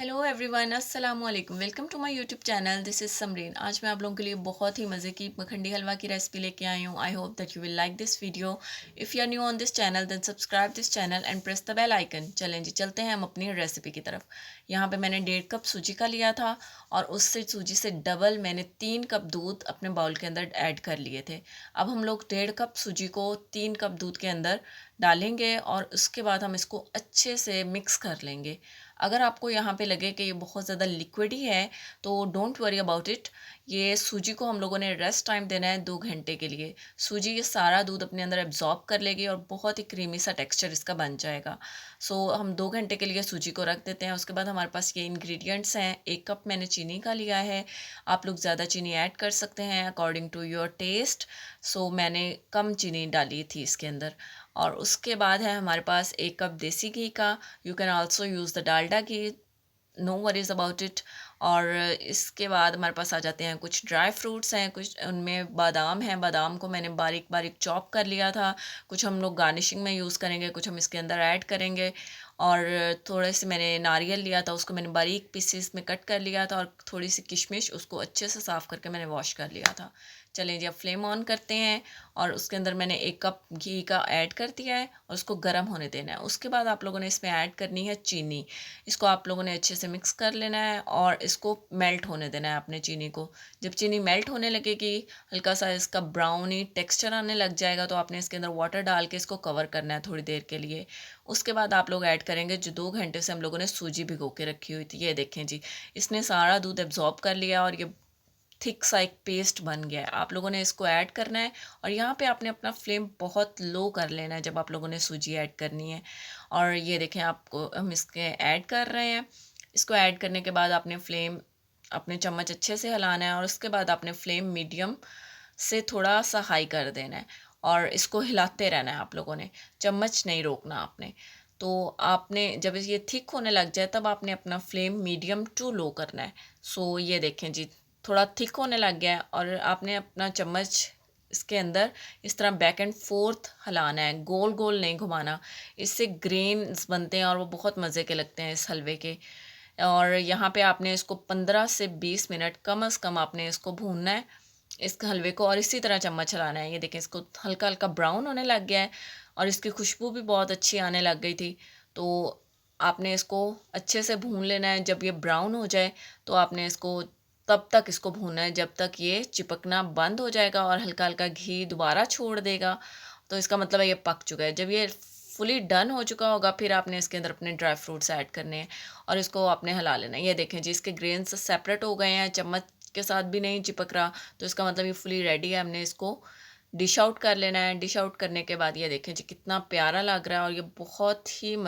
Hello everyone, अस्सलाम वालेकुम। Welcome to my YouTube channel. This is Samreen. आज मैं आप लोगों के लिए बहुत ही मज़े की मखंडी हलवा की रेसिपी लेके आई हूँ। I hope that you will like this video. If you are new on this channel then subscribe this channel and press the bell icon. चलें जी, चलते हैं हम अपनी रेसिपी की तरफ। यहाँ पे मैंने 1.5 कप सूजी का लिया था और उससे सूजी से डबल मैंने 3 कप दूध अपने बाउल के अंदर ऐड कर लिए थे। अब हम लोग 1.5 कप सूजी को 3 कप दूध के अंदर डालेंगे और उसके बाद हम इसको अच्छे से मिक्स कर लेंगे। अगर आपको यहाँ पे लगे कि ये बहुत ज़्यादा लिक्विड ही है तो डोंट वरी अबाउट इट। ये सूजी को हम लोगों ने रेस्ट टाइम देना है 2 घंटे के लिए। सूजी ये सारा दूध अपने अंदर एब्जॉर्ब कर लेगी और बहुत ही क्रीमी सा टेक्सचर इसका बन जाएगा। सो हम 2 घंटे के लिए सूजी को रख देते हैं। उसके बाद हमारे पास ये इंग्रेडिएंट्स हैं। 1 कप मैंने चीनी का लिया है। आप लोग ज़्यादा चीनी ऐड कर सकते हैं अकॉर्डिंग टू योर टेस्ट। सो मैंने कम चीनी डाली थी इसके अंदर। और उसके बाद है हमारे पास 1 कप देसी घी का। You can also use the Dalda ghee, no worries about it. और इसके बाद हमारे पास आ जाते हैं कुछ ड्राई फ्रूट्स हैं, कुछ उनमें बादाम हैं। बादाम को मैंने बारीक बारीक चॉप कर लिया था। कुछ हम लोग गार्निशिंग में यूज़ करेंगे, कुछ हम इसके अंदर ऐड करेंगे। और थोड़े से मैंने नारियल लिया था, उसको मैंने बारीक पीसेस में कट कर लिया था। और थोड़ी सी किशमिश, उसको अच्छे से साफ़ करके मैंने वॉश कर लिया था। चलें जी, अब फ्लेम ऑन करते हैं और उसके अंदर मैंने 1 कप घी का ऐड कर दिया है और उसको गर्म होने देना है। उसके बाद आप लोगों ने इसमें ऐड करनी है चीनी। इसको आप लोगों ने अच्छे से मिक्स कर लेना है और इसको मेल्ट होने देना है अपने चीनी को। जब चीनी मेल्ट होने लगेगी, हल्का सा इसका ब्राउनी टेक्सचर आने लग जाएगा, तो आपने इसके अंदर वाटर डाल के इसको कवर करना है थोड़ी देर के लिए। उसके बाद आप लोग ऐड करेंगे जो 2 घंटे से हम लोगों ने सूजी भिगो के रखी हुई थी। ये देखें जी, इसने सारा दूध एब्जॉर्ब कर लिया और ये थिक सा एक पेस्ट बन गया है। आप लोगों ने इसको ऐड करना है और यहाँ पे आपने अपना फ्लेम बहुत लो कर लेना है जब आप लोगों ने सूजी ऐड करनी है। और ये देखें, आपको हम इसके ऐड कर रहे हैं। इसको ऐड करने के बाद आपने फ्लेम, अपने चम्मच अच्छे से हिलाना है और उसके बाद आपने फ्लेम मीडियम से थोड़ा सा हाई कर देना है और इसको हिलाते रहना है आप लोगों ने। चम्मच नहीं रोकना आपने। तो आपने जब ये थिक होने लग जाए तब आपने अपना फ्लेम मीडियम टू लो करना है। सो ये देखें जी, थोड़ा थिक होने लग गया है और आपने अपना चम्मच इसके अंदर इस तरह बैक एंड फोर्थ हिलाना है, गोल गोल नहीं घुमाना। इससे ग्रेन्स बनते हैं और वो बहुत मज़े के लगते हैं इस हलवे के। और यहाँ पे आपने इसको 15 से 20 मिनट कम से कम आपने इसको भूनना है, इस हलवे को। और इसी तरह चम्मच चलाना है। ये देखें, इसको हल्का हल्का ब्राउन होने लग गया है और इसकी खुशबू भी बहुत अच्छी आने लग गई थी। तो आपने इसको अच्छे से भून लेना है। जब ये ब्राउन हो जाए तो आपने इसको तब तक इसको भूनना है जब तक ये चिपकना बंद हो जाएगा और हल्का हल्का घी दोबारा छोड़ देगा। तो इसका मतलब है ये पक चुका है। जब ये फुली डन हो चुका होगा फिर आपने इसके अंदर अपने ड्राई फ्रूट्स ऐड करने हैं और इसको आपने हिला लेना है। ये देखें जी, इसके ग्रेन्स सेपरेट हो गए हैं, चम्मच के साथ भी नहीं चिपक रहा। तो इसका मतलब ये फुली रेडी है। हमने इसको डिश आउट कर लेना है। डिश आउट करने के बाद ये देखें जी, कितना प्यारा लग रहा है और ये बहुत ही